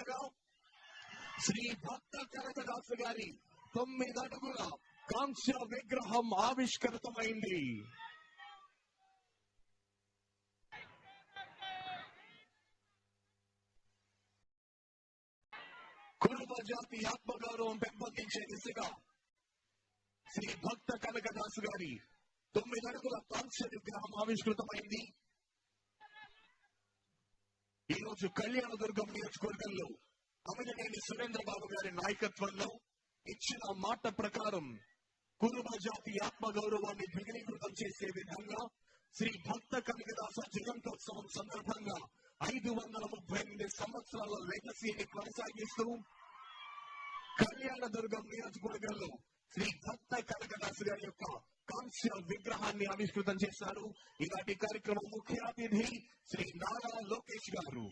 ఉండగా శ్రీ భక్త కనకదాసు గారి 9 అడుగుల కాంస్య విగ్రహం ఆవిష్కృతమైంది. కురుబ జాతి ఆత్మగౌరవం పెంపొందించే దిశగా శ్రీ భక్త కనకదాసు గారి 9 అడుగుల కాంస్య విగ్రహం ఆవిష్కృతమైంది. ఈ రోజు కళ్యాణదుర్గం నియోజకవర్గంలో అమిననేని సురేంద్రబాబు గారి నాయకత్వంలో ఇచ్చిన మాట ప్రకారం కురుబ జాతి ఆత్మగౌరవాన్ని ద్విగుణీకృతం చేసే విధంగా శ్రీ భక్త కనకదాస జయంతోత్సవం సందర్భంగా 538 సంవత్సరాల లెగసీని కొనసాగిస్తూ కళ్యాణదుర్గం నియోజకవర్గంలో శ్రీ భక్త కనకదాసు గారి యొక్క కాంస్య విగ్రహాన్ని ఆవిష్కృతం చేశారు. ఇలాంటి కార్యక్రమం ముఖ్య అతిథి శ్రీ నారా లోకేష్ గారు.